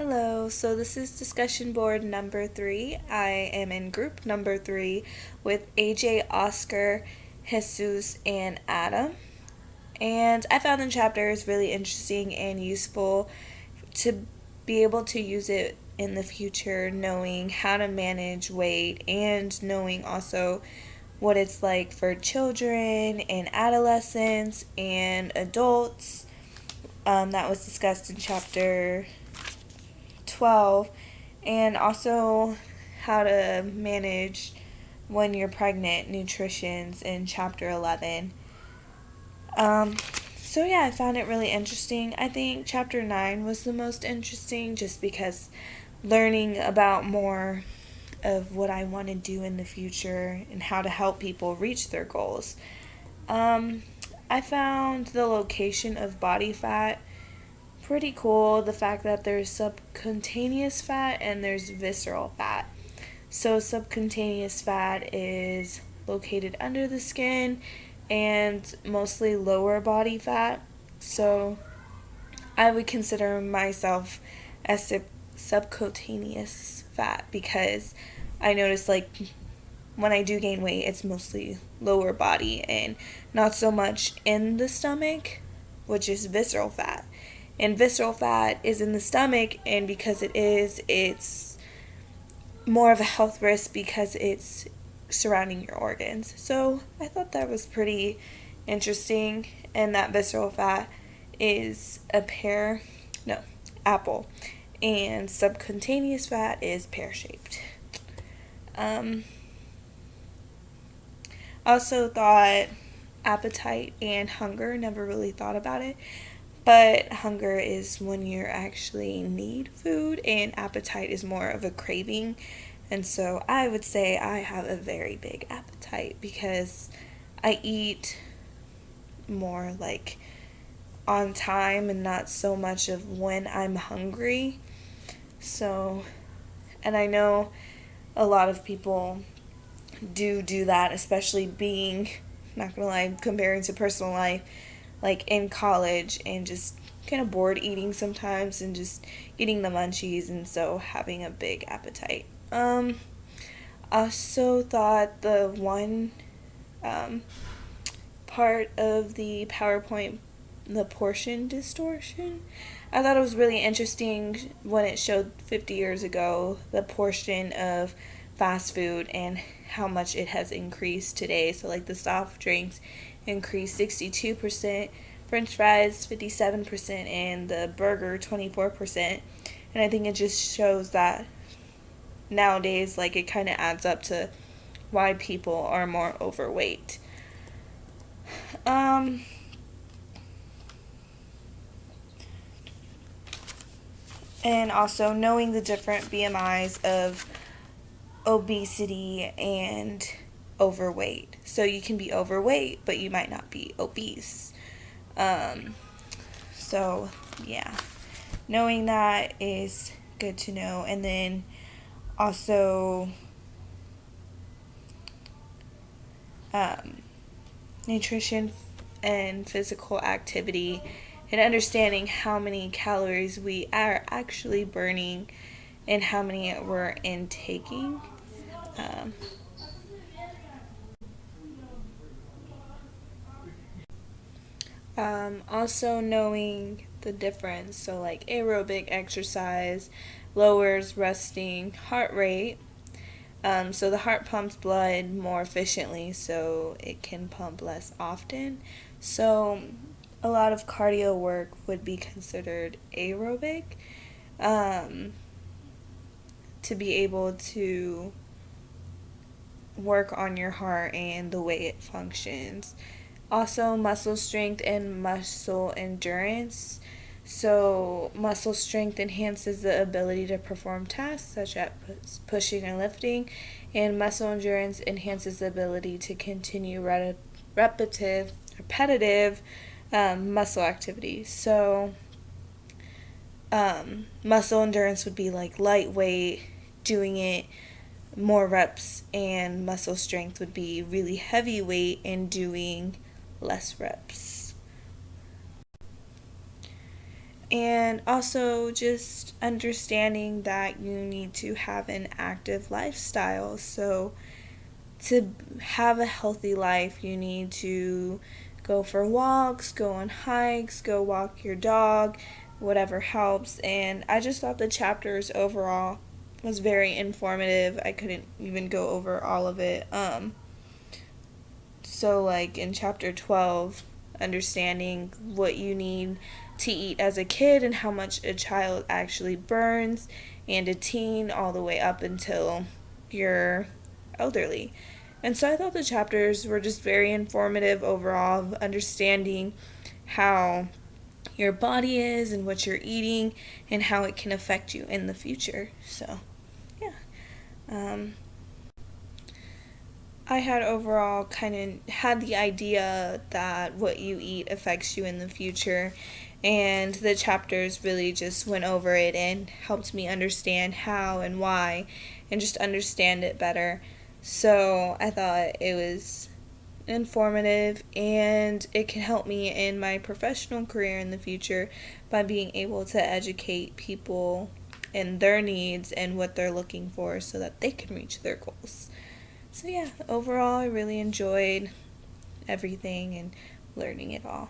Hello, so this is discussion board number 3. I am in group number 3 with AJ, Oscar, Jesus, and Adam. And I found the chapters really interesting and useful to be able to use it in the future, knowing how to manage weight and knowing also what it's like for children and adolescents and adults. That was discussed in chapter 12, and also how to manage when you're pregnant, nutrition's in chapter 11. Um, so yeah, I found it really interesting. I think chapter 9 was the most interesting just because learning about more of what I want to do in the future and how to help people reach their goals. Um, I found the location of body fat pretty cool, the fact that there's subcutaneous fat and there's visceral fat. So, subcutaneous fat is located under the skin and mostly lower body fat. So, I would consider myself as subcutaneous fat because I notice like when I do gain weight, it's mostly lower body and not so much in the stomach, which is visceral fat. And visceral fat is in the stomach, and because it's more of a health risk because it's surrounding your organs. So I thought that was pretty interesting, and that visceral fat is apple, and subcutaneous fat is pear-shaped. Um, also thought appetite and hunger, never really thought about it. But hunger is when you actually need food, and appetite is more of a craving. And so I would say I have a very big appetite because I eat more like on time and not so much of when I'm hungry. So, and I know a lot of people do that, especially being, not gonna lie, comparing to personal life, like in college and just kind of bored eating sometimes and just eating the munchies, and so having a big appetite. Also thought the one um, part of the PowerPoint, the portion distortion, I thought it was really interesting when it showed 50 years ago the portion of fast food and how much it has increased today. So like the soft drinks increased 62%, french fries 57%, and the burger 24%. And I think it just shows that nowadays like it kind of adds up to why people are more overweight. Um and also knowing the different BMIs of obesity and overweight. So you can be overweight, but you might not be obese. Um, so, yeah, knowing that is good to know. And then also, um, nutrition and physical activity, and understanding how many calories we are actually burning and how many we're intaking. Um, Also knowing the difference, so like aerobic exercise lowers resting heart rate. So the heart pumps blood more efficiently, so it can pump less often. So a lot of cardio work would be considered aerobic, um, to be able to work on your heart and the way it functions. Also, muscle strength and muscle endurance. So, muscle strength enhances the ability to perform tasks such as pushing and lifting, and muscle endurance enhances the ability to continue repetitive muscle activities. So, muscle endurance would be like lightweight, doing it more reps, and muscle strength would be really heavyweight and doing less reps. And also just understanding that you need to have an active lifestyle. So, to have a healthy life, you need to go for walks, go on hikes, go walk your dog, whatever helps. And I just thought the chapters overall was very informative. I couldn't even go over all of it. So, like in chapter 12, understanding what you need to eat as a kid and how much a child actually burns, and a teen all the way up until you're elderly. And so I thought the chapters were just very informative overall, of understanding how your body is and what you're eating and how it can affect you in the future. So, yeah. Um, I had overall kind of had the idea that what you eat affects you in the future, and the chapters really just went over it and helped me understand how and why and just understand it better. So I thought it was informative, and it can help me in my professional career in the future by being able to educate people in their needs and what they're looking for so that they can reach their goals. So, yeah, overall, I really enjoyed everything and learning it all.